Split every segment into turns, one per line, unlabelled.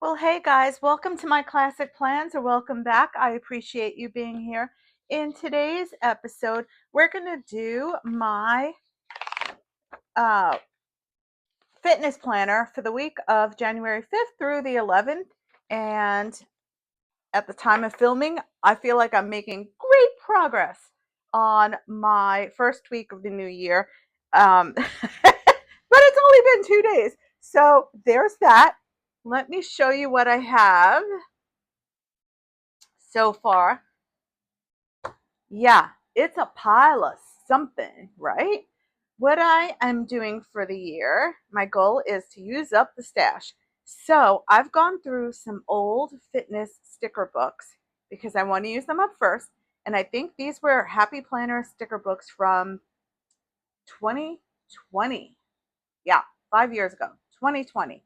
Well, hey guys, welcome to my classic plans or welcome back. I appreciate you being here. In today's episode, we're going to do my uh, fitness planner for the week of January 5th through the 11th. And at the time of filming, I feel like I'm making great progress on my first week of the new year. But it's only been 2 days. So there's that. Let me show you what I have so far. Yeah, it's a pile of something, right? What I am doing for the year, my goal is to use up the stash. So I've gone through some old fitness sticker books because I want to use them up first. And I think these were Happy Planner sticker books from 2020. Yeah, 5 years ago, 2020.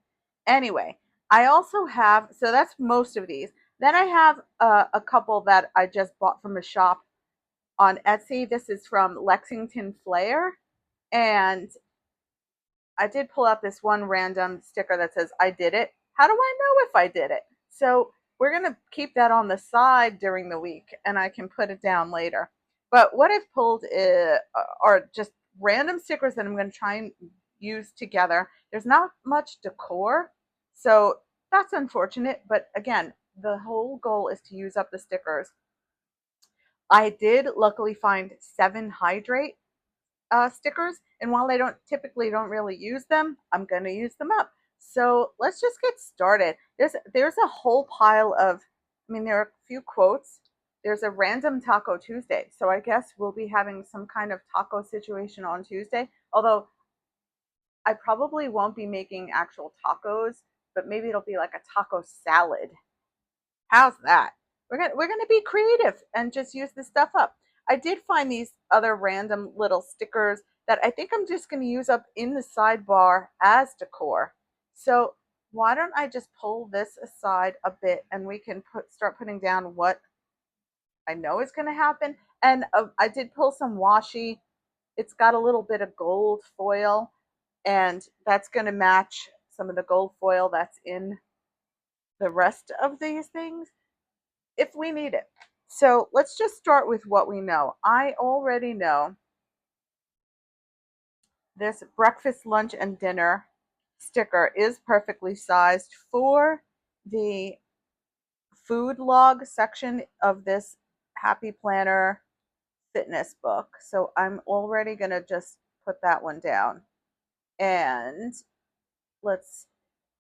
Anyway, I also have, so that's most of these. Then I have a couple that I just bought from a shop on Etsy. This is from Lexington Flair. And I did pull out this one random sticker that says, I did it. How do I know if I did it? So we're going to keep that on the side during the week and I can put it down later. But what I've pulled are just random stickers that I'm going to try and use together. There's not much decor, so that's unfortunate. But again, the whole goal is to use up the stickers. I did luckily find 7 hydrate stickers, and while I don't really use them, I'm going to use them up. So let's just get started. There's a whole pile of, I mean, there are a few quotes. There's a random Taco Tuesday, so I guess we'll be having some kind of taco situation on Tuesday. Although I probably won't be making actual tacos, but maybe it'll be like a taco salad. How's that? We're gonna be creative and just use this stuff up. I did find these other random little stickers that I think I'm just gonna use up in the sidebar as decor. So why don't I just pull this aside a bit and we can start putting down what I know is gonna happen. And I did pull some washi. It's got a little bit of gold foil, and that's gonna match some of the gold foil that's in the rest of these things if we need it. So let's just start with what we know. I already know this breakfast, lunch, and dinner sticker is perfectly sized for the food log section of this Happy Planner fitness book. So I'm already going to just put that one down. And let's,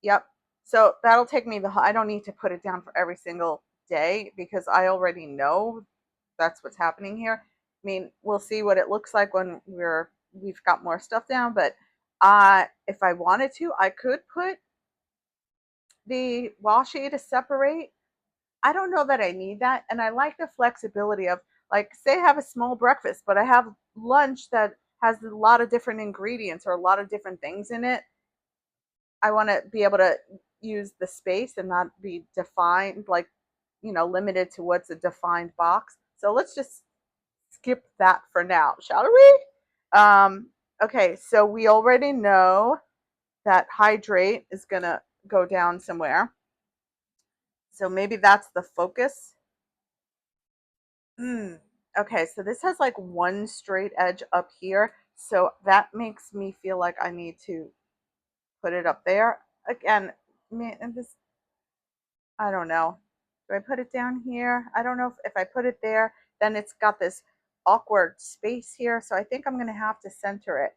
yep. So that'll take me I don't need to put it down for every single day because I already know that's what's happening here. I mean, we'll see what it looks like when we've got more stuff down, but if I wanted to, I could put the washi to separate. I don't know that I need that, and I like the flexibility of, like, say I have a small breakfast, but I have lunch that has a lot of different ingredients or a lot of different things in it. I want to be able to use the space and not be defined, like, limited to what's a defined box. So let's just skip that for now, shall we? Okay, so we already know that hydrate is going to go down somewhere. So maybe that's the focus. Okay, so this has like one straight edge up here. So that makes me feel like I need to put it up there. Again, this, I don't know. Do I put it down here? I don't know if I put it there, then it's got this awkward space here. So I think I'm going to have to center it.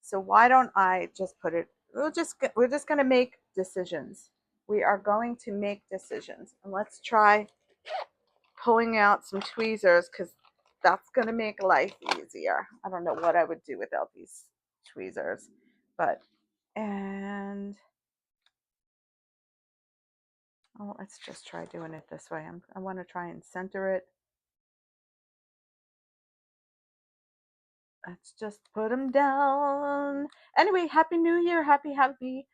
So why don't I just put it, we're just going to make decisions. We are going to make decisions. And let's try pulling out some tweezers because that's going to make life easier. I don't know what I would do without these tweezers, but, and, oh, let's just try doing it this way. I want to try and center it. Let's just put them down. Anyway, Happy New Year. Happy.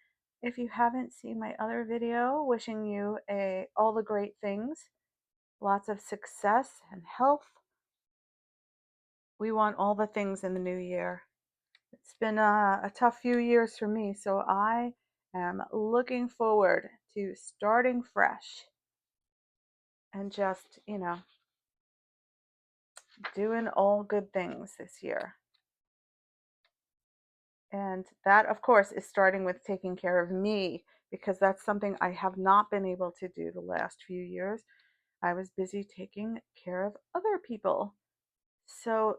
If you haven't seen my other video, wishing you all the great things, lots of success and health. We want all the things in the new year. It's been a tough few years for me, so I am looking forward to starting fresh and just, doing all good things this year. And that, of course, is starting with taking care of me because that's something I have not been able to do the last few years. I was busy taking care of other people. So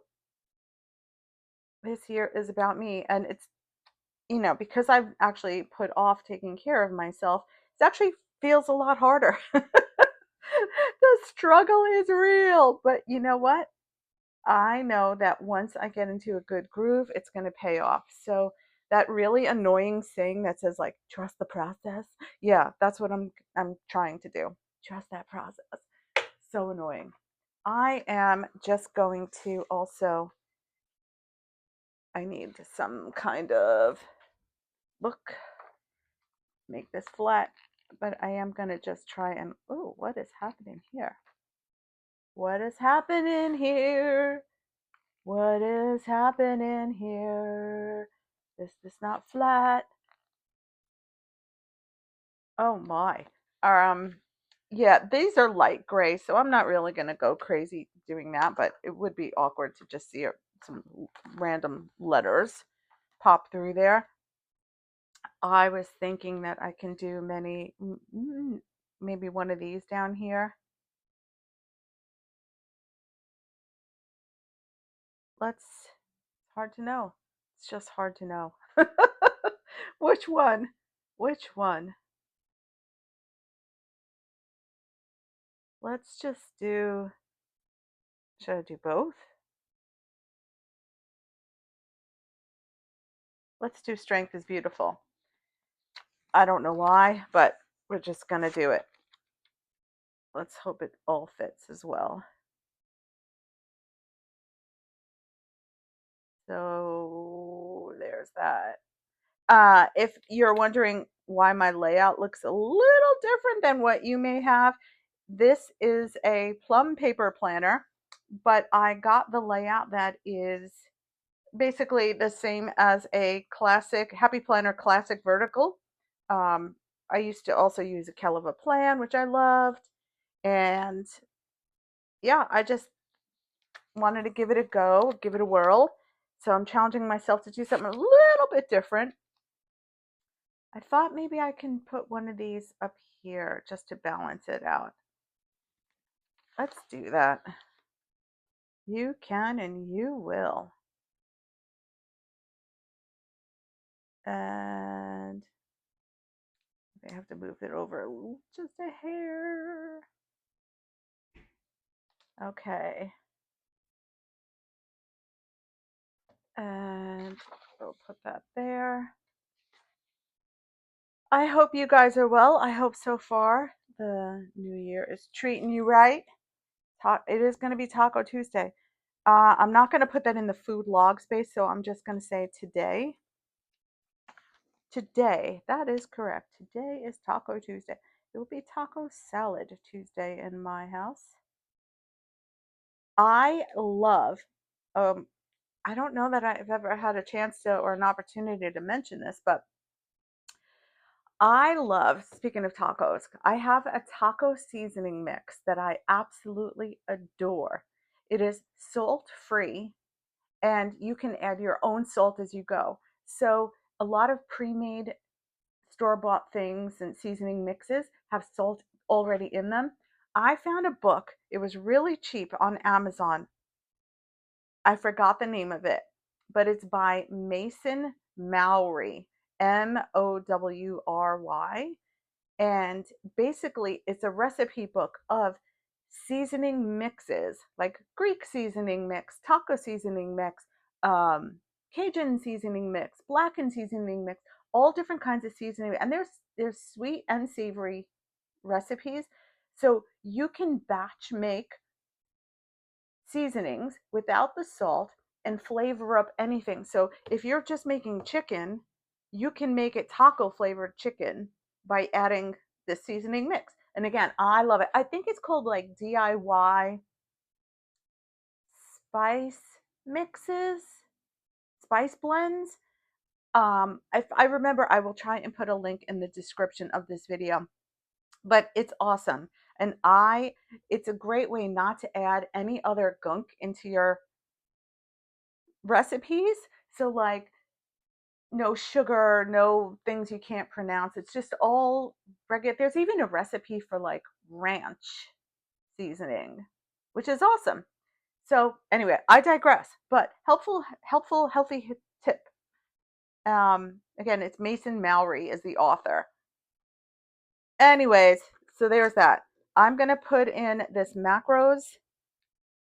this year is about me. And it's, because I've actually put off taking care of myself, it actually feels a lot harder. The struggle is real. But you know what? I know that once I get into a good groove, it's going to pay off. So that really annoying saying that says like trust the process. Yeah, that's what I'm trying to do. Trust that process. So annoying. I am just going to also I need some kind of look, make this flat, but I am going to just try and oh, what is happening here? What is happening here? What is happening here? This not flat. Oh my. Um yeah, these are light gray, so I'm not really gonna go crazy doing that, but it would be awkward to just see some random letters pop through there. I was thinking that I can do maybe one of these down here. It's hard to know. It's just hard to know. Which one? Which one? Let's just do, should I do both? Let's do strength is beautiful. I don't know why, but we're just going to do it. Let's hope it all fits as well. So there's that. If you're wondering why my layout looks a little different than what you may have, this is a plum paper planner, but I got the layout that is basically the same as a classic Happy Planner Classic Vertical. Um, I used to also use a Keleva Plan, which I loved. And yeah, I just wanted to give it a go, give it a whirl. So I'm challenging myself to do something a little bit different. I thought maybe I can put one of these up here just to balance it out. Let's do that. You can and you will. And I have to move it over just a hair. Okay. And we'll put that there. I hope you guys are well. I hope so far the new year is treating you right. It is going to be Taco Tuesday. I'm not going to put that in the food log space, so I'm just going to say today. Today, that is correct. Today is Taco Tuesday. It will be Taco Salad Tuesday in my house. I love, um, I don't know that I've ever had a chance to or an opportunity to mention this, but I love, speaking of tacos, I have a taco seasoning mix that I absolutely adore. It is salt free and you can add your own salt as you go. So, a lot of pre made store bought things and seasoning mixes have salt already in them. I found a book, it was really cheap on Amazon. I forgot the name of it, but it's by Mason Mowry, Mowry. And basically, it's a recipe book of seasoning mixes, like Greek seasoning mix, taco seasoning mix, um, Cajun seasoning mix, blackened seasoning mix, all different kinds of seasoning. And there's sweet and savory recipes. So you can batch make seasonings without the salt and flavor up anything. So if you're just making chicken, you can make it taco flavored chicken by adding this seasoning mix. And again, I love it. I think it's called like DIY spice mixes, spice blends. If I remember, I will try and put a link in the description of this video, but it's awesome. And it's a great way not to add any other gunk into your recipes. So like no sugar, no things you can't pronounce. It's just all regular. There's even a recipe for like ranch seasoning, which is awesome. So anyway, I digress, but helpful, healthy tip. Again, it's Mason Mallory is the author. Anyways, so there's that. I'm gonna put in this macros.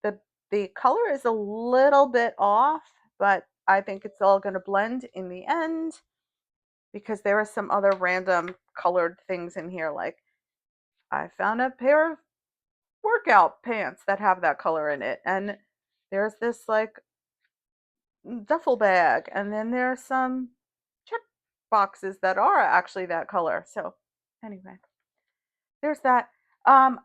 The the color is a little bit off, but I think it's all gonna blend in the end because there are some other random colored things in here. Like I found a pair of workout pants that have that color in it, and there's this like duffel bag, and then there are some check boxes that are actually that color. So anyway, there's that.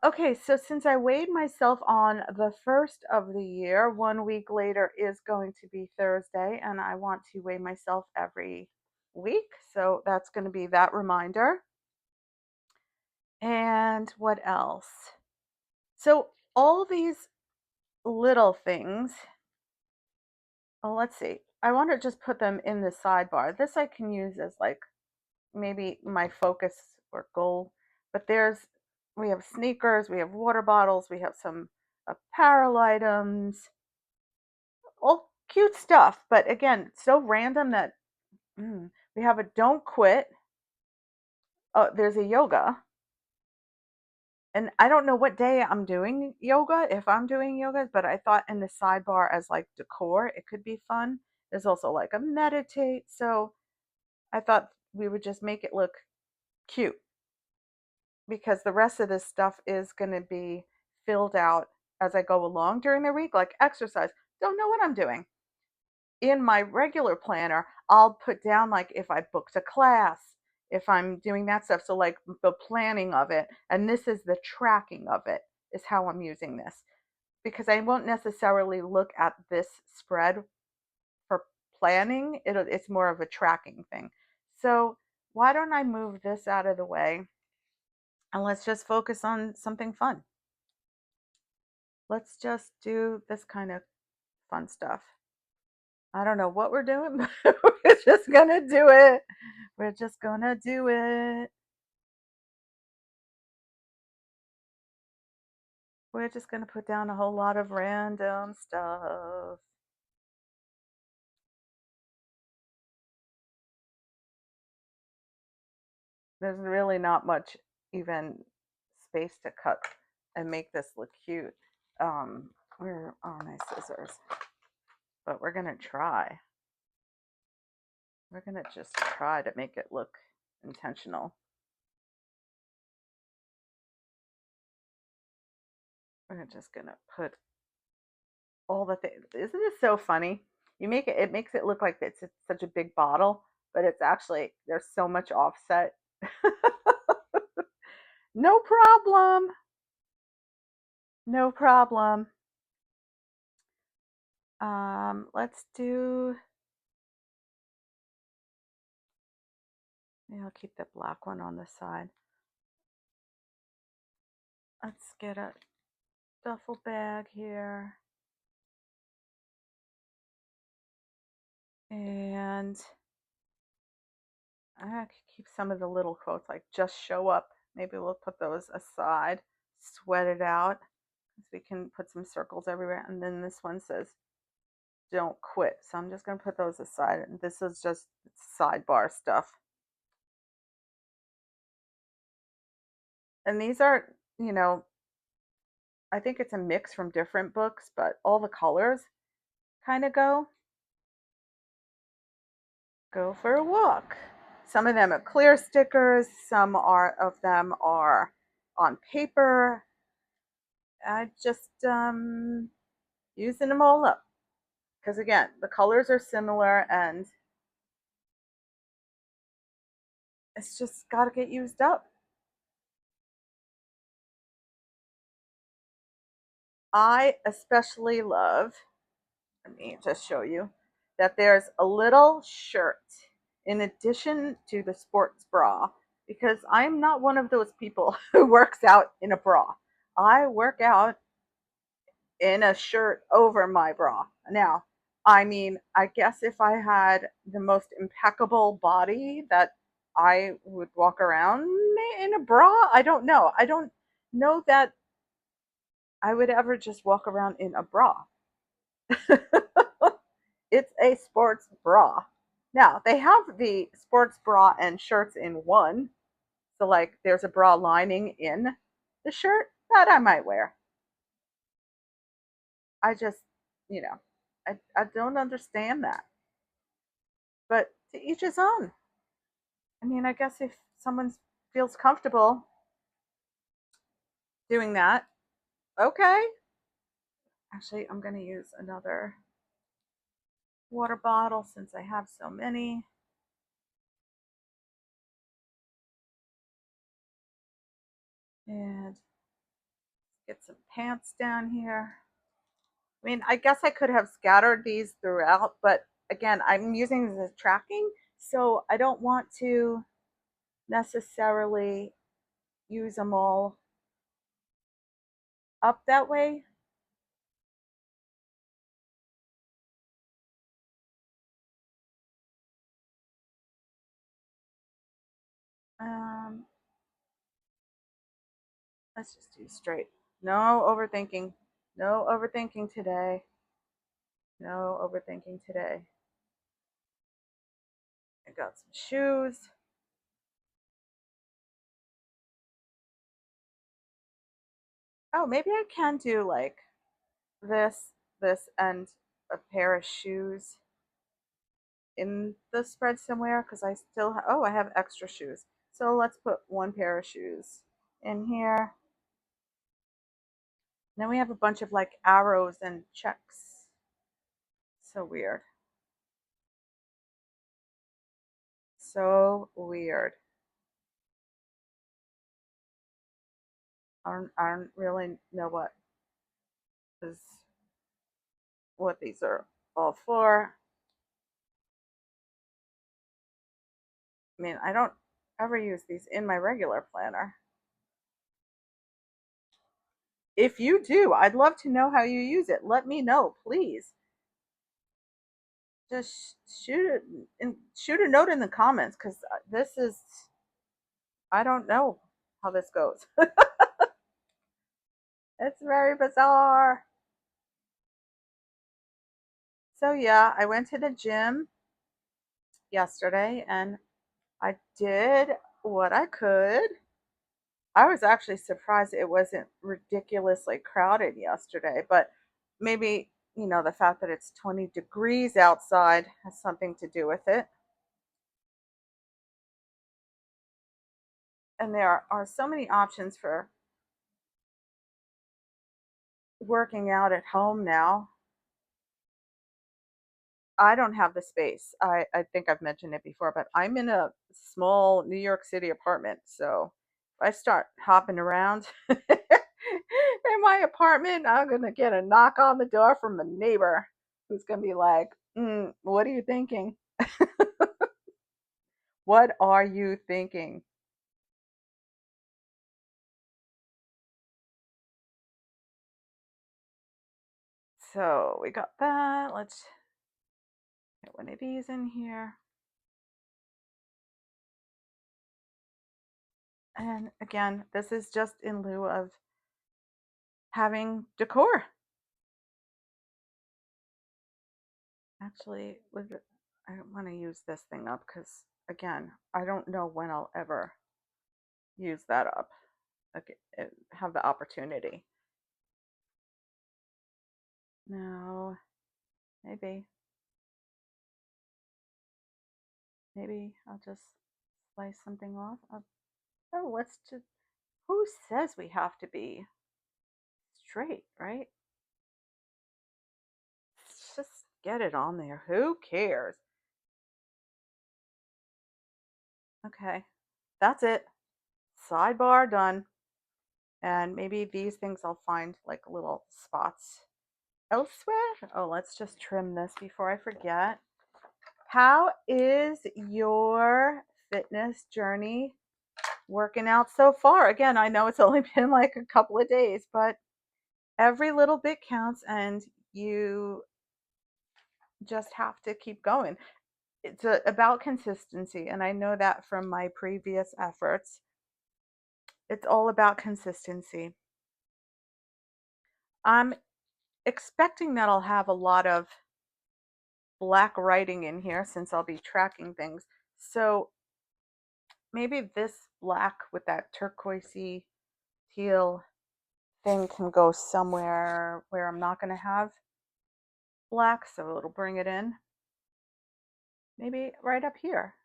Okay, so since I weighed myself on the first of the year, 1 week later is going to be Thursday, and I want to weigh myself every week. So that's going to be that reminder. And what else? So all these little things, well, let's see. I want to just put them in the sidebar. This I can use as like maybe my focus or goal. But we have sneakers, we have water bottles, we have some apparel items, all cute stuff. But again, so random that we have a don't quit. Oh, there's a yoga. And I don't know what day I'm doing yoga, if I'm doing yoga, but I thought in the sidebar as like decor, it could be fun. There's also like a meditate. So I thought we would just make it look cute because the rest of this stuff is going to be filled out as I go along during the week, like exercise. Don't know what I'm doing. In my regular planner, I'll put down like if I booked a class, if I'm doing that stuff. So, like the planning of it, and this is the tracking of it, is how I'm using this because I won't necessarily look at this spread for planning. It's more of a tracking thing. So, why don't I move this out of the way and let's just focus on something fun? Let's just do this kind of fun stuff. I don't know what we're doing, but we're just gonna do it. We're just gonna do it. We're just gonna put down a whole lot of random stuff. There's really not much even space to cut and make this look cute. Where are my scissors? But we're gonna try. We're gonna just try to make it look intentional. We're just gonna put all the things. Isn't this so funny? It makes it look like it's such a big bottle, but it's actually, there's so much offset. No problem. No problem. Let's do, maybe I'll keep the black one on the side. Let's get a duffel bag here. And I could keep some of the little quotes like just show up. Maybe we'll put those aside, sweat it out. So we can put some circles everywhere. And then this one says don't quit. So I'm just going to put those aside. And this is just sidebar stuff. And these are, you know, I think it's a mix from different books, but all the colors kind of go for a walk. Some of them are clear stickers, some are of them are on paper. I just using them all up because again, the colors are similar and it's just got to get used up. I especially love, let me just show you that there's a little shirt in addition to the sports bra, because I'm not one of those people who works out in a bra. I work out in a shirt over my bra. Now, I mean, I guess if I had the most impeccable body that I would walk around in a bra. I don't know. I don't know that I would ever just walk around in a bra. It's a sports bra. Now, they have the sports bra and shirts in one. So, like, there's a bra lining in the shirt that I might wear. I just, you know, I don't understand that. But to each his own. I mean, I guess if someone feels comfortable doing that, okay. Actually, I'm going to use another water bottle since I have so many. And get some pants down here. I mean, I guess I could have scattered these throughout, but again, I'm using this as tracking, so I don't want to necessarily use them all up that way. Um, let's just do straight. No overthinking. No overthinking today. No overthinking today. I got some shoes. Oh, maybe I can do like this, and a pair of shoes in the spread somewhere because I still oh, I have extra shoes. So let's put one pair of shoes in here. Then we have a bunch of like arrows and checks. So weird. So weird. I don't really know is what these are all for. I mean, I don't ever use these in my regular planner. If you do, I'd love to know how you use it. Let me know, please. Just shoot a note in the comments because this is I don't know how this goes. It's very bizarre. So yeah, I went to the gym yesterday and I did what I could. I was actually surprised it wasn't ridiculously crowded yesterday, but maybe, the fact that it's 20 degrees outside has something to do with it. And there are so many options for working out at home now. I don't have the space. I think I've mentioned it before, but I'm in a small New York City apartment. So if I start hopping around in my apartment, I'm going to get a knock on the door from a neighbor who's going to be like, what are you thinking? What are you thinking? So we got that. Let's get one of these in here. And again, this is just in lieu of having decor. Actually, I don't want to use this thing up because, again, I don't know when I'll ever use that up. Okay, have the opportunity. No, maybe. Maybe I'll just slice something off. Oh, let's just. Who says we have to be straight, right? Let's just get it on there. Who cares? Okay, that's it. Sidebar done. And maybe these things I'll find like little spots elsewhere. Oh, let's just trim this before I forget. How is your fitness journey working out so far? Again, I know it's only been like a couple of days, but every little bit counts and you just have to keep going. It's about consistency, and I know that from my previous efforts. It's all about consistency. I'm expecting that I'll have a lot of black writing in here since I'll be tracking things. So maybe this black with that turquoisey teal thing can go somewhere where I'm not going to have black, so it'll bring it in. Maybe right up here.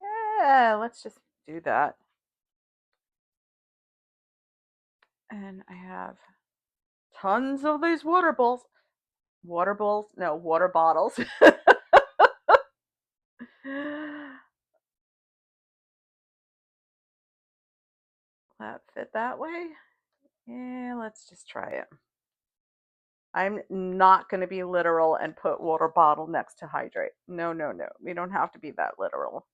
Yeah, let's just do that. And I have tons of these water bowls. Water bowls? No, water bottles. That fit that way? Yeah, let's just try it. I'm not going to be literal and put water bottle next to hydrate. No, no, no. We don't have to be that literal.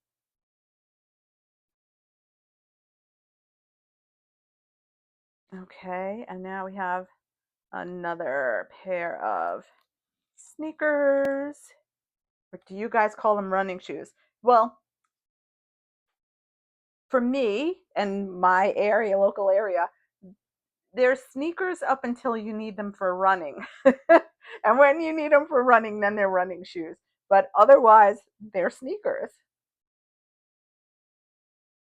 Okay, and now we have another pair of sneakers. Or do you guys call them running shoes? Well, for me and my area, local area, they're sneakers up until you need them for running. And when you need them for running, then they're running shoes. But otherwise, they're sneakers.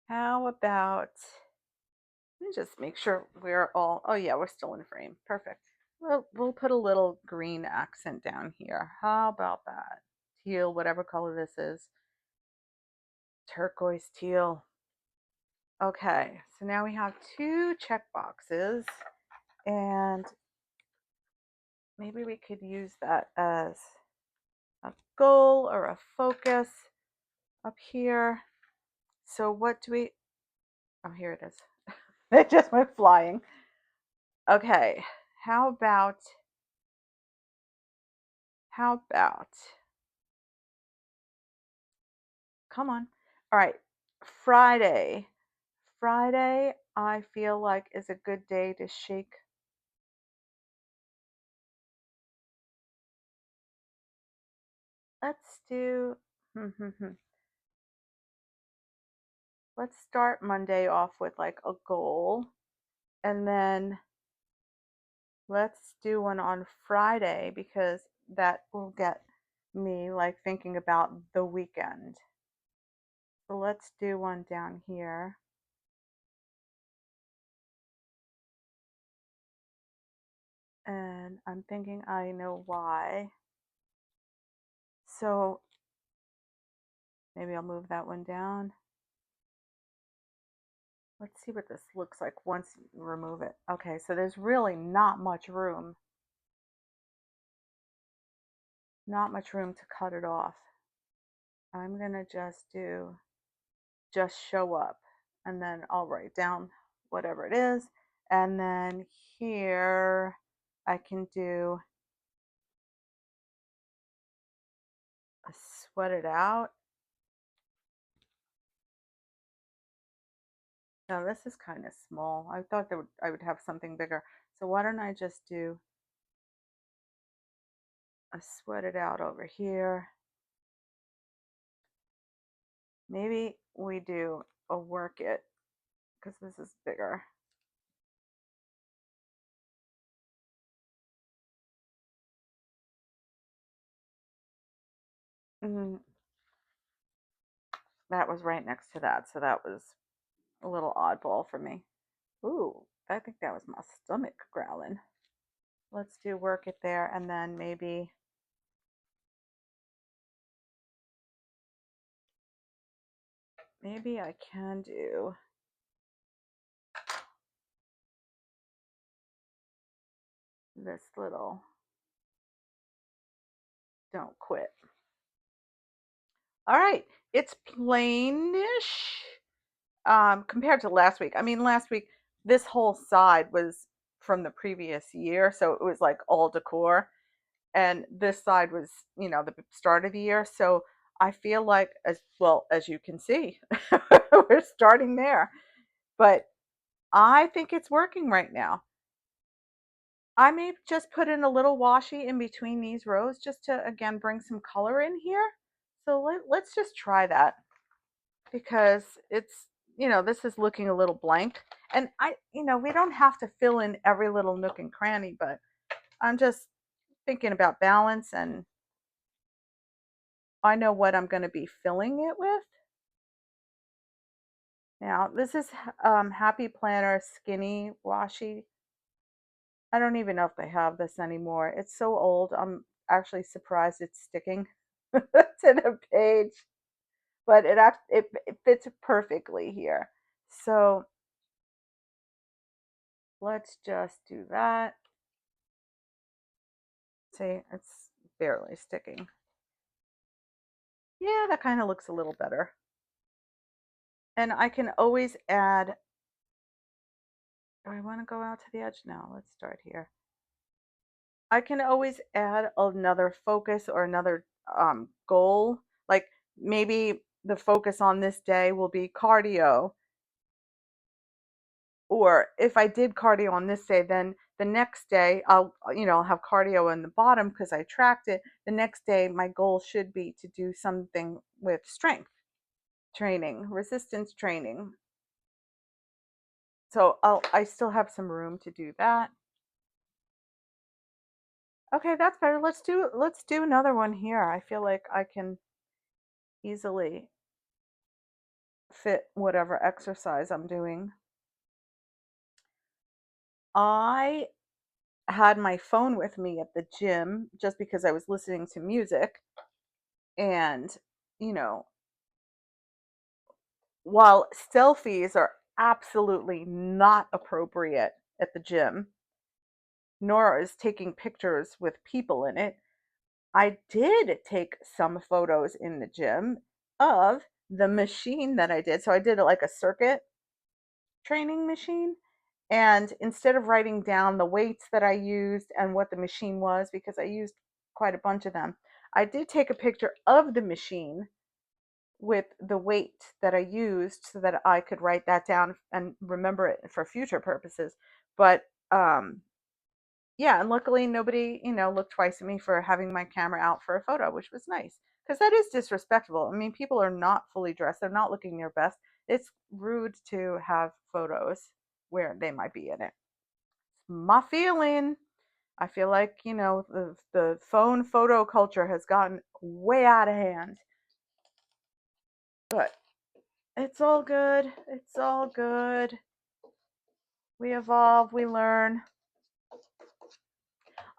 How about, let me just make sure we're all, oh yeah, we're still in frame. Perfect. Well, we'll put a little green accent down here. How about that? Teal, whatever color this is. Turquoise teal. Okay, so now we have two check boxes, and maybe we could use that as a goal or a focus up here. So what do we, oh, here it is. It just went flying. Okay, how about, how about, come on. All right, Friday. Friday, I feel like is a good day to shake. Let's do, let's start Monday off with like a goal, and then let's do one on Friday because that will get me like thinking about the weekend. So let's do one down here. And I'm thinking I know why. So maybe I'll move that one down. Let's see what this looks like once you remove it. Okay, so there's really not much room. Not much room to cut it off. I'm gonna just show up, and then I'll write down whatever it is. And then here I can do a sweat it out. Now this is kind of small. I thought that I would have something bigger. So why don't I just do a sweat it out over here. Maybe we do a work it because this is bigger. Mm, that was right next to that, so that was a little oddball for me. Ooh, I think that was my stomach growling. Let's do work it there, and then maybe I can do this little don't quit. All right, it's plainish compared to last week. I mean, last week this whole side was from the previous year, so it was like all decor. and this side was, the start of the year. So I feel like, as well as you can see, we're starting there. But I think it's working right now. I may just put in a little washi in between these rows just to, again, bring some color in here. So let's just try that, because it's, this is looking a little blank. And we don't have to fill in every little nook and cranny, but I'm just thinking about balance, and I know what I'm going to be filling it with. Now, this is Happy Planner Skinny Washi. I don't even know if they have this anymore. It's so old. I'm actually surprised it's sticking to the page, but it fits perfectly here. So let's just do that. See, it's barely sticking. Yeah, that kind of looks a little better. And I can always add, do I want to go out to the edge? No, let's start here. I can always add another focus or another goal. Like maybe the focus on this day will be cardio. Or if I did cardio on this day, then the next day I'll have cardio in the bottom because I tracked it. The next day, my goal should be to do something with strength training, resistance training. So I still have some room to do that. Okay, that's better. Let's do another one here. I feel like I can easily fit whatever exercise I'm doing. I had my phone with me at the gym just because I was listening to music. And, you know, while selfies are absolutely not appropriate at the gym, nor is taking pictures with people in it, I did take some photos in the gym of the machine that I did. So I did like a circuit training machine. And instead of writing down the weights that I used and what the machine was, because I used quite a bunch of them, I did take a picture of the machine with the weight that I used so that I could write that down and remember it for future purposes. But yeah, and luckily nobody, looked twice at me for having my camera out for a photo, which was nice. Because that is disrespectful. I mean, people are not fully dressed, they're not looking their best. It's rude to have photos where they might be in it. My feeling. I feel like, the phone photo culture has gotten way out of hand. But it's all good. It's all good. We evolve, we learn.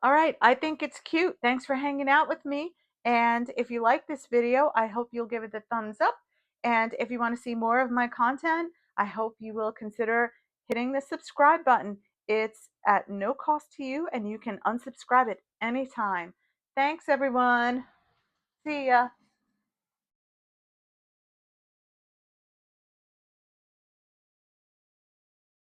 All right, I think it's cute. Thanks for hanging out with me. And if you like this video, I hope you'll give it a thumbs up. And if you want to see more of my content, I hope you will consider hitting the subscribe button. It's at no cost to you, and you can unsubscribe at any time. Thanks, everyone. See ya.